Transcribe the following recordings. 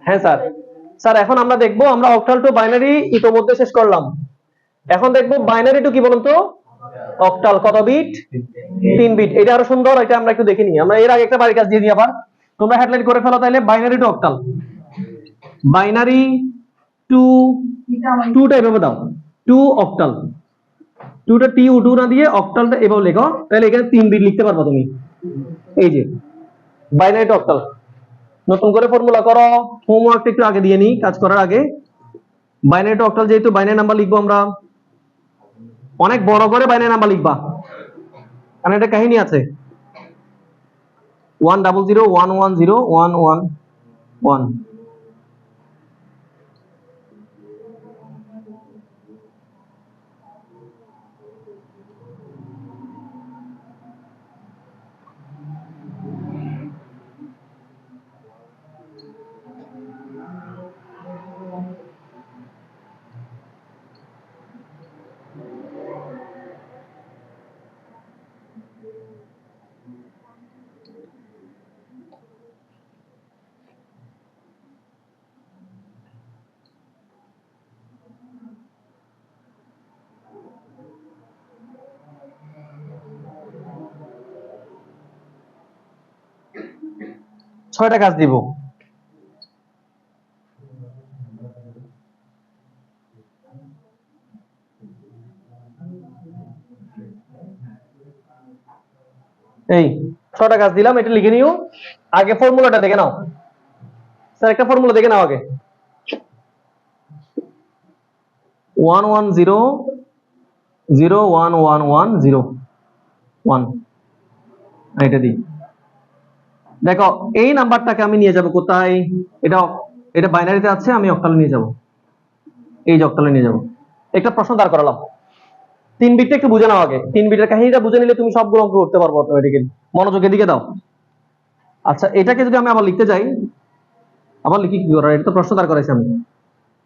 হ্যাঁ sir. Sir এখন আমরা দেখবো, আমরা অক্টাল টু বাইনারি ইতোমধ্যে শেষ করলাম। এখন দেখবো বাইনারি টু কি বলুন তো? অক্টাল কত বিট? 3 বিট। এটা আরো সুন্দর, এটা আমরা একটু দেখে নিই। আমরা এর আগে একটা বাড়ি কাজ দিয়ে দিই আবার, তোমরা হেডলাইন করে ফেলো তাহলে। Binary two octal, binary two টুটা এভাবে দাও, টু অক্টাল, টুটা টি টু না দিয়ে অক্টালটা এভাবে লেখো, তাহলে এখানে 3 বিট লিখতে পারবা তুমি। এই যে বাইনারি টু অক্টাল, নতুন করে ফর্মুলা করো। হোমওয়ার্কটা একটু আগে দিয়ে নিই কাজ করার আগে। বাইনারি টু অক্টাল যেহেতু বাইনারি নাম্বার লিখবো আমরা, অনেক বড় করে বাইনারি নাম্বার লিখবা, কারণ এটা কাহিনী আছে। 100110111 6টা কাজ দিব। এই 6টা কাজ দিলাম, এটা লিখে নিও। আগে ফর্মুলাটা দেখে নাও স্যার, একটা ফর্মুলা দেখে নাও আগে। 110011101, এটা দিই। দেখো এই নাম্বারটাকে আমি নিয়ে যাব কোথায়? এটা এটা বাইনারিতে আছে, আমি অক্টালে নিয়ে যাব। এই যে অক্টালে নিয়ে যাব। একটা প্রশ্ন দাঁড় করালাম, 3 বিটটা একটু বুঝে নাও আগে। 3 বিটের কাহিনীটা বুঝে নিলে তুমি সবগুলো অঙ্ক করতে পারবো অটোমেটিক্যালি। মনোযোগের দিকে দাও। আচ্ছা, এটাকে যদি আমি আবার লিখতে যাই, আবার লিখি কি করে? এটা তো প্রশ্ন দাঁড় করাইছি আমি।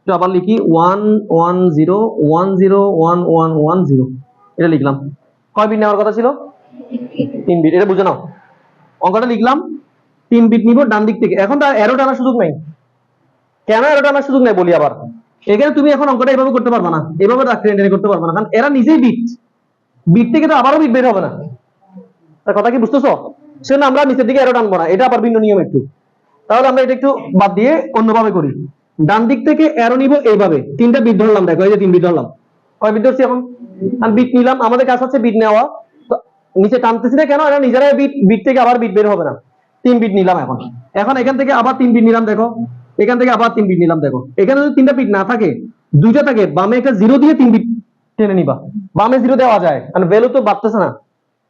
তো আবার লিখি 110101110, এটা লিখলাম। কয় বিট নেওয়ার কথা ছিল? 3 বিট। এটা বুঝে নাও। অঙ্কটা লিখলাম, 3 বিট নিব ডান দিক থেকে। এখন তার অ্যারো টানার সুযোগ নাই। কেন অ্যারো টানার সুযোগ নাই বলি আবার। এখানে তুমি এখন অঙ্কটা এভাবে করতে পারবে না, এভাবে টেনে করতে পারবে না, কারণ এরা নিজেই বিট। বিট থেকে তো আবারও বিট বের হবে না। তার কথা কি বুঝতেছো? সেজন্য আমরা নিচের দিকে অ্যারো টানবো না, এটা আবার ভিন্ন নিয়ম একটু। তাহলে আমরা এটা একটু বাদ দিয়ে অন্যভাবে করি। ডান দিক থেকে অ্যারো নিব এইভাবে, 3টা বিট ধরলাম। দেখো এই যে 3 বিট ধরলাম। কয় বিট ধরছি এখন? আর বিট নিলাম, আমাদের কাজ হচ্ছে বিট নেওয়া। তো নিচে টানতেছি না কেন? এরা নিজেরাই বিট, বিট থেকে আবার বিট বের হবে না। 3 বিট নিলাম এখন। এখন এখান থেকে আবার 3 বিট নিলাম, দেখো এখান থেকে আবার 3 বিট নিলাম। দেখো এখানে যদি 3টা বিট না থাকে, 2টা থাকে, বামে একটা 0 দিয়ে 3 বিট টেনে নিবা। বামে 0 দেওয়া যায়, কারণ ভ্যালু তো বাড়তেছে না।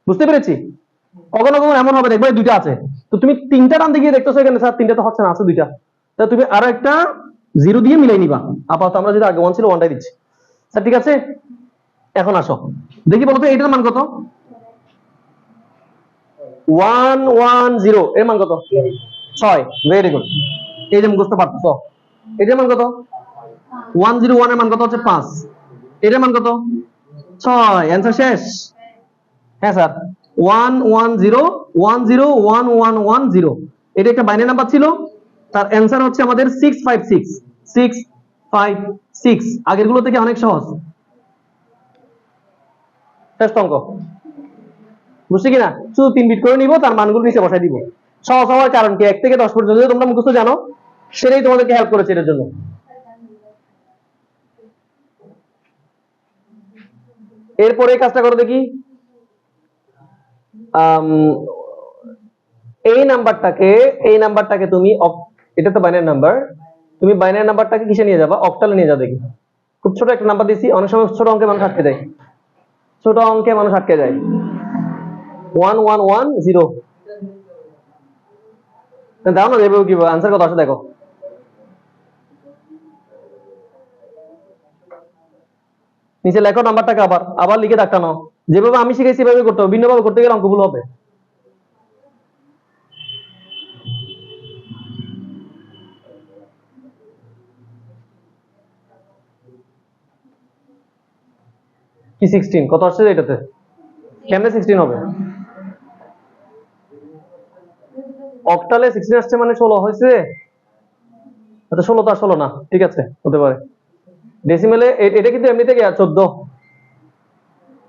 বুঝতে পেরেছি? কখনো কখনো এমন হবে, দেখবে 2টা আছে, তো তুমি 3টা টানতে গিয়ে দেখতেছো এখানে স্যার 3টা তো হচ্ছে না, আছে 2টা। তা তুমি আরো একটা 0 দিয়ে মিলাই নিবা। আপাতত আমরা যেটা আগে 1 ছিল 1টাই দিচ্ছি। স্যার ঠিক আছে, এখন আসো দেখি, বলতো এটার মান কত? 110 এর মান কত? 6। ভেরি গুড, এই যে মুখস্থ পারতেছো। এটার মান কত? 101 এর মান কত হচ্ছে? 5। এটার মান কত? 6। অ্যান্সার শেষ। হ্যাঁ স্যার, 110101110, এটা একটা বাইনারি নাম্বার ছিল। তার অ্যান্সার হচ্ছে আমাদের 656। 656, আগের গুলো থেকে অনেক সহজ। শেষ অঙ্ক, বুঝছি কিনা? শুধু 3 বিট করে নিব, তার মানগুলো নিচে বসাই দিব। সহজ হওয়ার কারণ কি, 1 থেকে 10 পর্যন্ত যদি তোমরা মুখস্থ জানো, সেটাই তোমাদেরকে হেল্প করেছে এর জন্য। এরপরে এই কাজটা করো দেখি। এই নাম্বারটাকে তুমি, এটা তো বাইনারি নাম্বার, তুমি বাইনারি নাম্বারটাকে কিসে নিয়ে যাবা? অক্টালে নিয়ে যাও দেখি। খুব ছোট একটা নাম্বার দিছি, অনেক সময় ছোট অঙ্কে মানুষ আটকে যায়। ছোট অঙ্কে মানুষ আটকে যায়। 1110, দাও না, দেবো কি আনসার কত আসে দেখো। নিচে লেখো নাম্বারটাকে, আবার আবার লিখে দাগ টানো। যেভাবে আমি শিখেছি সেভাবে করতে হবে, ভিন্নভাবে করতে গেলে অঙ্ক ভুল হবে। কি 16 কত আসছে এটাতে? কেমনে 16 হবে? অক্টালে 16 আসছে মানে 16 হয়েছে। আচ্ছা 16 তো আর 16 না, ঠিক আছে হতে পারে। ডেসিমেলে এটা কিন্তু এমনিতে কি 14,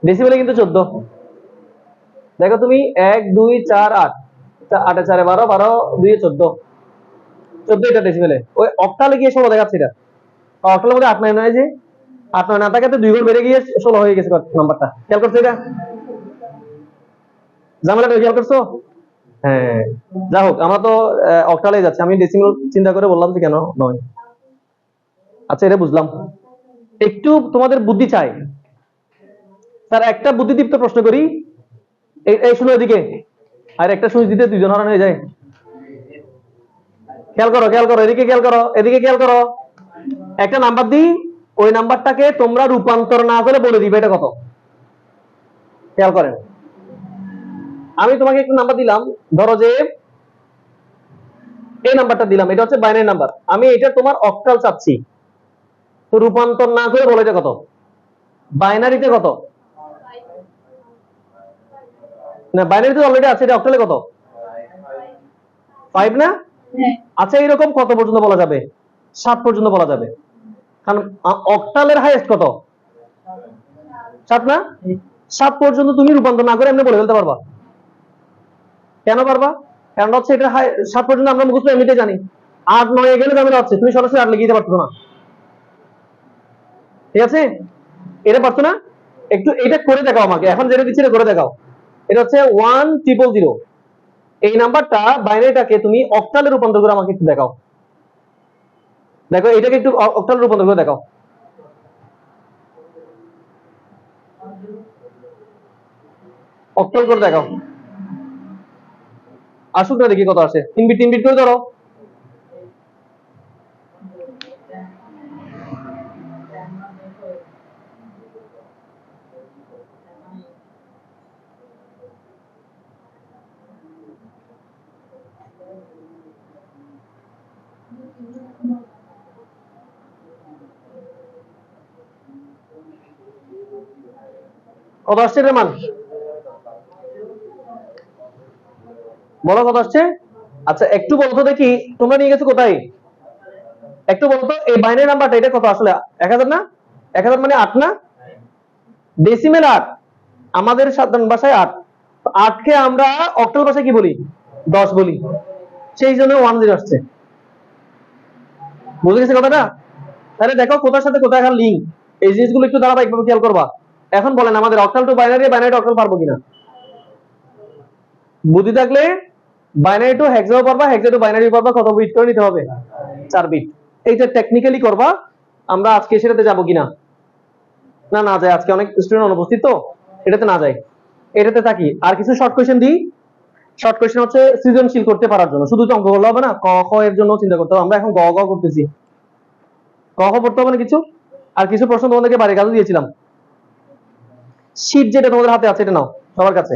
ডেসিমেলে কিন্তু 14। দেখো তুমি 1 2 4 8, 8 4 12, 12 2 14, 14 এটা ডেসিমেলে। ওই অক্টালে গিয়ে 16 দেখাচ্ছে এটা। অক্টালের মধ্যে 8 9 নয়, যে 8 9 না থাকে তো 2 গুণ বেড়ে গিয়ে 16 হয়ে গেছে নাম্বারটা। খেয়াল করছো এটা? ঝামেলাটা খেয়াল করছো? হ্যাঁ, যা হোক আমরা তো অক্টালে যাচ্ছি, আমি ডেসিমেল চিন্তা করে বললাম যে কেন নয়। আচ্ছা এটা বুঝলাম, একটু তোমাদের বুদ্ধি চাই। স্যার একটা বুদ্ধিদীপ্ত প্রশ্ন করি, এই শুনো এদিকে, আর একটা সুইচ দিতে দুইজন হারান হয়ে যায়। খেয়াল করো, খেয়াল করো, এদিকে খেয়াল করো, এদিকে খেয়াল করো। একটা নাম্বার দিই, ওই নাম্বারটাকে তোমরা রূপান্তর না করে বলে দিবে এটা কত। খেয়াল করেন, আমি তোমাকে একটা নাম্বার দিলাম, ধরো যে এই নাম্বারটা দিলাম, এটা হচ্ছে বাইনারি নাম্বার, আমি এটা তোমার অক্টাল চাচ্ছি, তো রূপান্তর না করে বলে এটা কত। বাইনারিতে কত না, বাইনারিতে অলরেডি আছে, এটা অক্টালে কত 5 না? আচ্ছা এরকম কত পর্যন্ত বলা যাবে? 7 পর্যন্ত বলা যাবে, কারণ অক্টালের হাইয়েস্ট কত 7 না? 7 পর্যন্ত তুমি রূপান্তর না করে এমনি বলে ফেলতে পারবা। কেন পারবা? কারণ হচ্ছে এটা 7 পর্যন্ত আমরা মুখস্থ এমনিতে জানি, 8 9 এ গেলে ঝামেলা হচ্ছে, তুমি সরাসরি 8 লিখে দিতে পারছো না। ঠিক আছে, এটা পারছো না? একটু এটা করে দেখাও আমাকে, এখন যেটা দিচ্ছি এটা করে দেখাও। এটা হচ্ছে 1000, এই নাম্বারটা বাইনারিটাকে তুমি অক্টালে রূপান্তর করে আমাকে একটু দেখাও। দেখো এটাকে একটু অক্টালে রূপান্তর করে দেখাও, অক্টাল করে দেখাও। আসুক না দেখি কত আসে। 3 বিট 3 বিট করে ধরো। কত আসছে এটার মান বলো, কত আসছে? আচ্ছা একটু বলতো দেখি, তোমরা নিয়ে গেছো কোথায়? একটু বলতো এই বাইনারি নাম্বারটা এটা কত আসলে? 1000 না? 1000 মানে 8 না? ডেসিমেল 8, আমাদের সাধারণ ভাষায় 8। 8 কে আমরা অক্টাল ভাষায় কি বলি? 10 বলি, সেই জন্য 10 আসছে। বুঝে গেছে কথাটা? তাহলে দেখো কোথার সাথে কোথায় এখন লিঙ্ক, এই জিনিসগুলো একটু ধারাবাহিকভাবে খেয়াল করবা। এখন বলেন আমাদের octal two binary, binary two octal পারবো কিনা? বুদ্ধি থাকলে বাইনারি টু হেক্সা পারবা, হেক্সা টু বাইনারি পারবা। কত বিট করে নিতে হবে? 4 বিট। এইটা টেকনিক্যালি করবা। আমরা আজকে সেটাতে যাবো কিনা? না, না যায়, আজকে অনেক স্টুডেন্ট অনুপস্থিত তো এটাতে না যায়, এটাতে থাকি। আর কিছু শর্ট কোয়েশ্চেন দিই। শর্ট কোয়েশ্চেন হচ্ছে সৃজনশীল করতে পারার জন্য, শুধু তো অঙ্ক করলে হবে না, ক খ এর জন্য চিন্তা করতে হবে। আমরা এখন গ গ করতেছি, ক খ পড়তে হবে না কিছু। আর কিছু প্রশ্ন তোমাদেরকে বাড়ির কাজও দিয়েছিলাম, শীট যেটা তোমাদের হাতে আছে এটা নাও সবার কাছে।